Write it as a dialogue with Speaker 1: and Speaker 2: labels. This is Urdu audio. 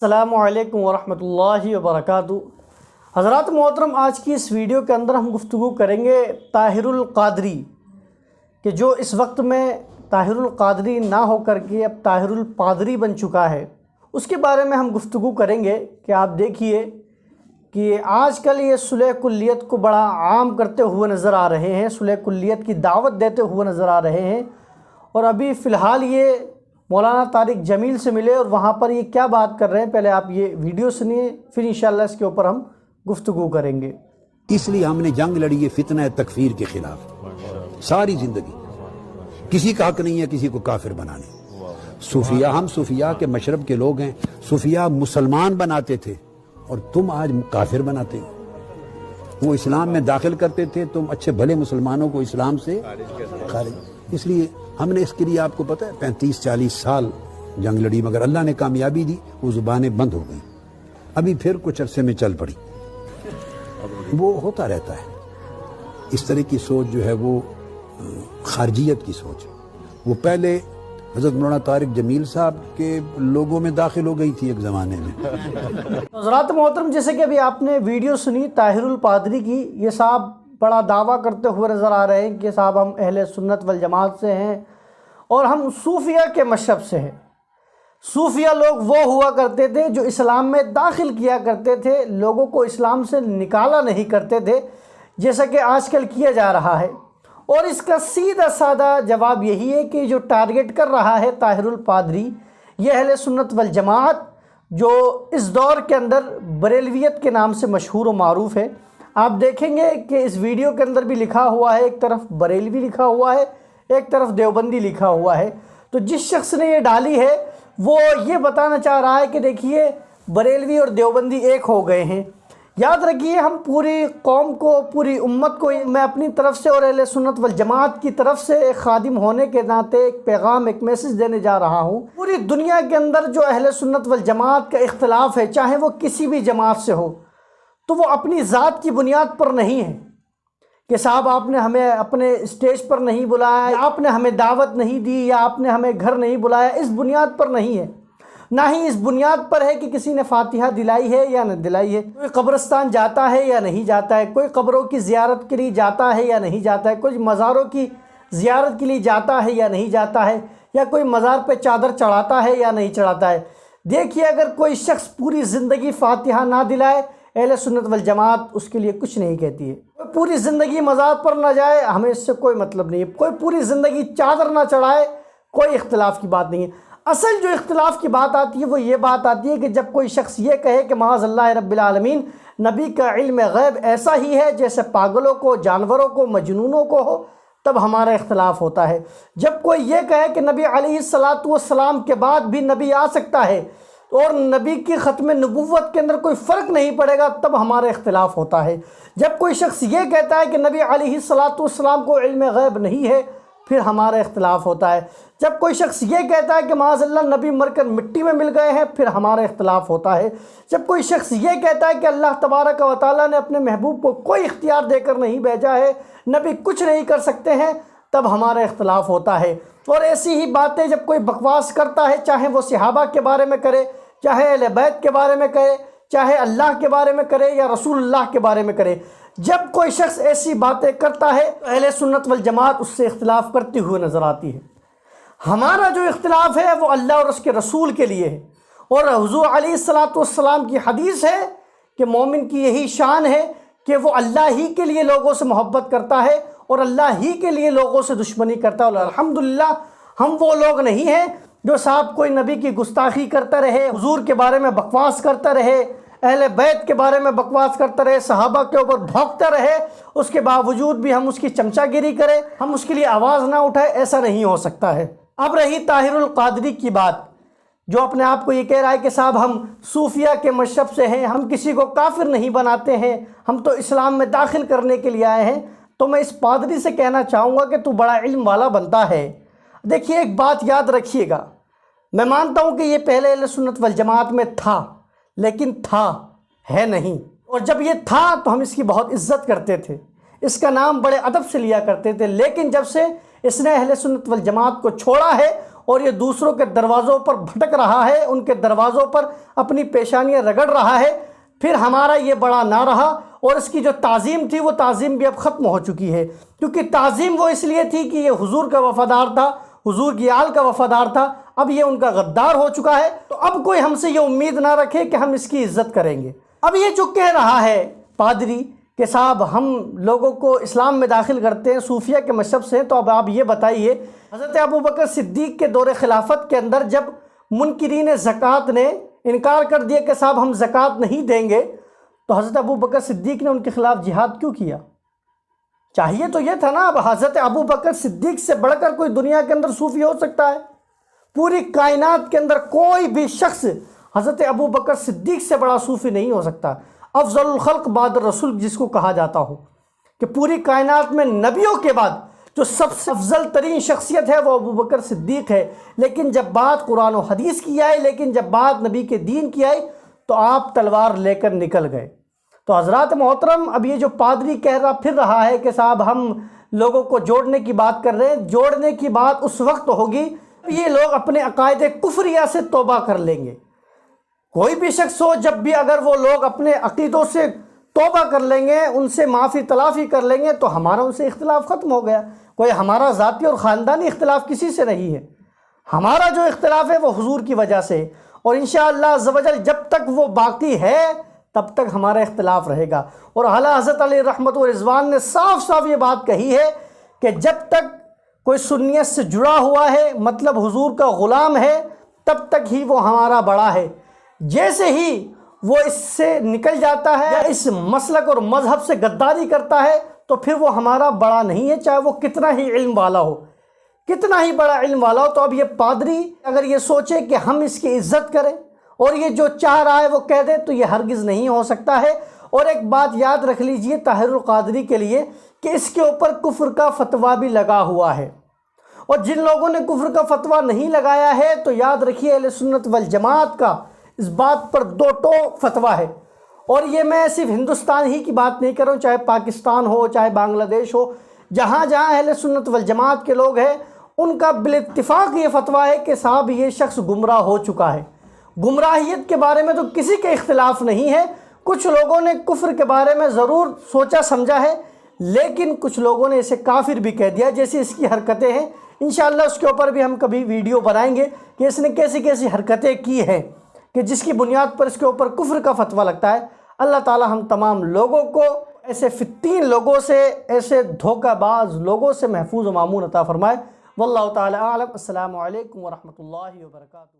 Speaker 1: السلام علیکم ورحمۃ اللہ وبرکاتہ۔ حضرات محترم، آج کی اس ویڈیو کے اندر ہم گفتگو کریں گے طاہر القادری کہ جو اس وقت میں طاہر القادری نہ ہو کر کے اب طاہر الپادری بن چکا ہے، اس کے بارے میں ہم گفتگو کریں گے کہ آپ دیکھیے کہ آج کل یہ صلح کلیت کو بڑا عام کرتے ہوئے نظر آ رہے ہیں، صلح کلیت کی دعوت دیتے ہوئے نظر آ رہے ہیں، اور ابھی فی الحال یہ مولانا طارق جمیل سے ملے اور وہاں پر یہ کیا بات کر رہے ہیں۔ پہلے آپ یہ ویڈیو سنیے، پھر انشاءاللہ اس کے اوپر ہم گفتگو کریں گے۔
Speaker 2: اس لیے ہم نے جنگ لڑی ہے فتنہ تکفیر کے خلاف ساری زندگی۔ کسی کا حق نہیں ہے کسی کو کافر بنانے۔ صوفیاء، ہم صوفیاء کے مشرب کے لوگ ہیں۔ صوفیاء مسلمان بناتے تھے اور تم آج کافر بناتے ہو۔ وہ اسلام میں داخل کرتے تھے، تم اچھے بھلے مسلمانوں کو اسلام سے خارج۔ اس لیے ہم نے اس کے لیے آپ کو پتہ ہے 35-40 سال جنگ لڑی، مگر اللہ نے کامیابی دی، وہ زبانیں بند ہو گئیں۔ ابھی پھر کچھ عرصے میں چل پڑی۔ وہ ہوتا رہتا ہے اس طرح کی سوچ جو ہے، وہ خارجیت کی سوچ۔ وہ پہلے حضرت مولانا طارق جمیل صاحب کے لوگوں میں داخل ہو گئی تھی ایک زمانے میں۔
Speaker 1: حضرات محترم، جیسے کہ ابھی آپ نے ویڈیو سنی طاہر الپادری کی، یہ صاحب بڑا دعویٰ کرتے ہوئے نظر آ رہے ہیں کہ صاحب ہم اہل سنت والجماعت سے ہیں اور ہم صوفیہ کے مشرب سے ہیں۔ صوفیہ لوگ وہ ہوا کرتے تھے جو اسلام میں داخل کیا کرتے تھے، لوگوں کو اسلام سے نکالا نہیں کرتے تھے جیسا کہ آج کل کیا جا رہا ہے۔ اور اس کا سیدھا سادہ جواب یہی ہے کہ جو ٹارگٹ کر رہا ہے طاہر الپادری، یہ اہل سنت والجماعت جو اس دور کے اندر بریلویت کے نام سے مشہور و معروف ہے۔ آپ دیکھیں گے کہ اس ویڈیو کے اندر بھی لکھا ہوا ہے، ایک طرف بریلوی لکھا ہوا ہے، ایک طرف دیوبندی لکھا ہوا ہے۔ تو جس شخص نے یہ ڈالی ہے وہ یہ بتانا چاہ رہا ہے کہ دیکھیے بریلوی اور دیوبندی ایک ہو گئے ہیں۔ یاد رکھیے، ہم پوری قوم کو، پوری امت کو، میں اپنی طرف سے اور اہل سنت والجماعت کی طرف سے ایک خادم ہونے کے ناطے ایک پیغام، ایک میسج دینے جا رہا ہوں۔ پوری دنیا کے اندر جو اہل سنت والجماعت کا اختلاف ہے، چاہے وہ کسی بھی جماعت سے ہو، تو وہ اپنی ذات کی بنیاد پر نہیں ہے کہ صاحب آپ نے ہمیں اپنے اسٹیج پر نہیں بلایا، یا آپ نے ہمیں دعوت نہیں دی، یا آپ نے ہمیں گھر نہیں بلایا۔ اس بنیاد پر نہیں ہے، نہ ہی اس بنیاد پر ہے کہ کسی نے فاتحہ دلائی ہے یا نہ دلائی ہے، کوئی قبرستان جاتا ہے یا نہیں جاتا ہے، کوئی قبروں کی زیارت کے لیے جاتا ہے یا نہیں جاتا ہے، کوئی مزاروں کی زیارت کے لیے جاتا ہے یا نہیں جاتا ہے، یا کوئی مزار پہ چادر چڑھاتا ہے یا نہیں چڑھاتا ہے۔ دیکھیے، اگر کوئی شخص پوری زندگی فاتحہ نہ دلائے، اہل سنت والجماعت اس کے لیے کچھ نہیں کہتی ہے۔ کوئی پوری زندگی مزار پر نہ جائے، ہمیں اس سے کوئی مطلب نہیں ہے۔ کوئی پوری زندگی چادر نہ چڑھائے، کوئی اختلاف کی بات نہیں ہے۔ اصل جو اختلاف کی بات آتی ہے وہ یہ بات آتی ہے کہ جب کوئی شخص یہ کہے کہ معاذ اللہ رب العالمین، نبی کا علم غیب ایسا ہی ہے جیسے پاگلوں کو، جانوروں کو، مجنونوں کو ہو، تب ہمارا اختلاف ہوتا ہے۔ جب کوئی یہ کہے کہ نبی علیہ السلام کے بعد بھی نبی آ سکتا ہے اور نبی کی ختم نبوت کے اندر کوئی فرق نہیں پڑے گا، تب ہمارا اختلاف ہوتا ہے۔ جب کوئی شخص یہ کہتا ہے کہ نبی علیہ السلام کو علم غیب نہیں ہے، پھر ہمارا اختلاف ہوتا ہے۔ جب کوئی شخص یہ کہتا ہے کہ معاذ اللہ نبی مر کر مٹی میں مل گئے ہیں، پھر ہمارا اختلاف ہوتا ہے۔ جب کوئی شخص یہ کہتا ہے کہ اللہ تبارک و تعالیٰ نے اپنے محبوب کو کوئی اختیار دے کر نہیں بھیجا ہے، نبی کچھ نہیں کر سکتے ہیں، تب ہمارا اختلاف ہوتا ہے۔ اور ایسی ہی باتیں جب کوئی بکواس کرتا ہے، چاہے وہ صحابہ کے بارے میں کرے، چاہے اہل بیت کے بارے میں کرے، چاہے اللہ کے بارے میں کرے یا رسول اللہ کے بارے میں کرے، جب کوئی شخص ایسی باتیں کرتا ہے تو اہل سنت والجماعت اس سے اختلاف کرتی ہوئے نظر آتی ہے۔ ہمارا جو اختلاف ہے وہ اللہ اور اس کے رسول کے لیے ہے، اور حضور علیہ السلام کی حدیث ہے کہ مومن کی یہی شان ہے کہ وہ اللہ ہی کے لیے لوگوں سے محبت کرتا ہے اور اللہ ہی کے لیے لوگوں سے دشمنی کرتا ہے۔ الحمدللہ ہم وہ لوگ نہیں ہیں جو صاحب کوئی نبی کی گستاخی کرتا رہے، حضور کے بارے میں بکواس کرتا رہے، اہل بیت کے بارے میں بکواس کرتا رہے، صحابہ کے اوپر بھونکتا رہے، اس کے باوجود بھی ہم اس کی چمچہ گیری کریں، ہم اس کے لیے آواز نہ اٹھائے۔ ایسا نہیں ہو سکتا ہے۔ اب رہی طاہر القادری کی بات، جو اپنے آپ کو یہ کہہ رہا ہے کہ صاحب ہم صوفیہ کے مشرب سے ہیں، ہم کسی کو کافر نہیں بناتے ہیں، ہم تو اسلام میں داخل کرنے کے لیے آئے ہیں، تو میں اس پادری سے کہنا چاہوں گا کہ تو بڑا علم والا بنتا ہے۔ دیکھیے، ایک بات یاد رکھیے گا، میں مانتا ہوں کہ یہ پہلے اہل سنت والجماعت میں تھا، لیکن تھا ہے نہیں، اور جب یہ تھا تو ہم اس کی بہت عزت کرتے تھے، اس کا نام بڑے ادب سے لیا کرتے تھے، لیکن جب سے اس نے اہل سنت والجماعت کو چھوڑا ہے اور یہ دوسروں کے دروازوں پر بھٹک رہا ہے، ان کے دروازوں پر اپنی پیشانیاں رگڑ رہا ہے، پھر ہمارا یہ بڑا نہ رہا، اور اس کی جو تعظیم تھی وہ تعظیم بھی اب ختم ہو چکی ہے، کیونکہ تعظیم وہ اس لیے تھی کہ یہ حضور کا وفادار تھا، حضور کی آل کا وفادار تھا، اب یہ ان کا غدار ہو چکا ہے، تو اب کوئی ہم سے یہ امید نہ رکھے کہ ہم اس کی عزت کریں گے۔ اب یہ جو کہہ رہا ہے پادری کہ صاحب ہم لوگوں کو اسلام میں داخل کرتے ہیں، صوفیہ کے مذہب سے ہیں، تو اب آپ یہ بتائیے حضرت ابوبکر صدیق کے دور خلافت کے اندر جب منکرین زکوٰۃ نے انکار کر دیا کہ صاحب ہم زکوٰۃ نہیں دیں گے، تو حضرت ابوبکر صدیق نے ان کے خلاف جہاد کیوں کیا؟ چاہیے تو یہ تھا نا، اب حضرت ابوبکر صدیق سے بڑھ کر کوئی دنیا کے اندر صوفی ہو سکتا ہے؟ پوری کائنات کے اندر کوئی بھی شخص حضرت ابوبکر صدیق سے بڑا صوفی نہیں ہو سکتا۔ افضل الخلق بعد الرسول جس کو کہا جاتا ہو، کہ پوری کائنات میں نبیوں کے بعد جو سب سے افضل ترین شخصیت ہے وہ ابوبکر صدیق ہے، لیکن جب بات قرآن و حدیث کی آئی، لیکن جب بات نبی کے دین کی آئی تو آپ تلوار لے کر نکل گئے۔ تو حضرات محترم، اب یہ جو پادری پھر رہا ہے کہ صاحب ہم لوگوں کو جوڑنے کی بات کر رہے ہیں، جوڑنے کی بات اس وقت ہوگی یہ لوگ اپنے عقائد کفریہ سے توبہ کر لیں گے۔ کوئی بھی شخص ہو، جب بھی اگر وہ لوگ اپنے عقیدوں سے توبہ کر لیں گے، ان سے معافی تلافی کر لیں گے، تو ہمارا ان سے اختلاف ختم ہو گیا۔ کوئی ہمارا ذاتی اور خاندانی اختلاف کسی سے نہیں ہے، ہمارا جو اختلاف ہے وہ حضور کی وجہ سے، اور انشاءاللہ عز و جل جب تک وہ باقی ہے تب تک ہمارا اختلاف رہے گا۔ اور اعلیٰ حضرت علیہ رحمت و رضوان نے صاف صاف یہ بات کہی ہے کہ جب تک کوئی سنیت سے جڑا ہوا ہے، مطلب حضور کا غلام ہے، تب تک ہی وہ ہمارا بڑا ہے۔ جیسے ہی وہ اس سے نکل جاتا ہے یا اس مسلک اور مذہب سے غداری کرتا ہے تو پھر وہ ہمارا بڑا نہیں ہے، چاہے وہ کتنا ہی علم والا ہو، کتنا ہی بڑا علم والا ہو۔ تو اب یہ پادری اگر یہ سوچے کہ ہم اس کی عزت کریں اور یہ جو چاہ رہا ہے وہ کہہ دے، تو یہ ہرگز نہیں ہو سکتا ہے۔ اور ایک بات یاد رکھ لیجئے طاہر القادری کے لیے کہ اس کے اوپر کفر کا فتویٰ بھی لگا ہوا ہے، اور جن لوگوں نے کفر کا فتویٰ نہیں لگایا ہے تو یاد رکھیے اہل سنت والجماعت کا اس بات پر دو ٹوک فتویٰ ہے۔ اور یہ میں صرف ہندوستان ہی کی بات نہیں کر رہا ہوں، چاہے پاکستان ہو، چاہے بنگلہ دیش ہو، جہاں جہاں اہل سنت والجماعت کے لوگ ہیں ان کا بالاتفاق یہ فتویٰ ہے کہ صاحب یہ شخص گمراہ ہو چکا ہے۔ گمراہیت کے بارے میں تو کسی کے اختلاف نہیں ہے، کچھ لوگوں نے کفر کے بارے میں ضرور سوچا سمجھا ہے، لیکن کچھ لوگوں نے اسے کافر بھی کہہ دیا، جیسی اس کی حرکتیں ہیں۔ انشاءاللہ اس کے اوپر بھی ہم کبھی ویڈیو بنائیں گے کہ اس نے کیسی کیسی حرکتیں کی ہیں کہ جس کی بنیاد پر اس کے اوپر کفر کا فتویٰ لگتا ہے۔ اللہ تعالی ہم تمام لوگوں کو ایسے فتین لوگوں سے، ایسے دھوکہ باز لوگوں سے محفوظ و مامون عطا فرمائے۔ واللہ تعالی اعلم۔ السلام علیکم ورحمۃ اللہ وبرکاتہ۔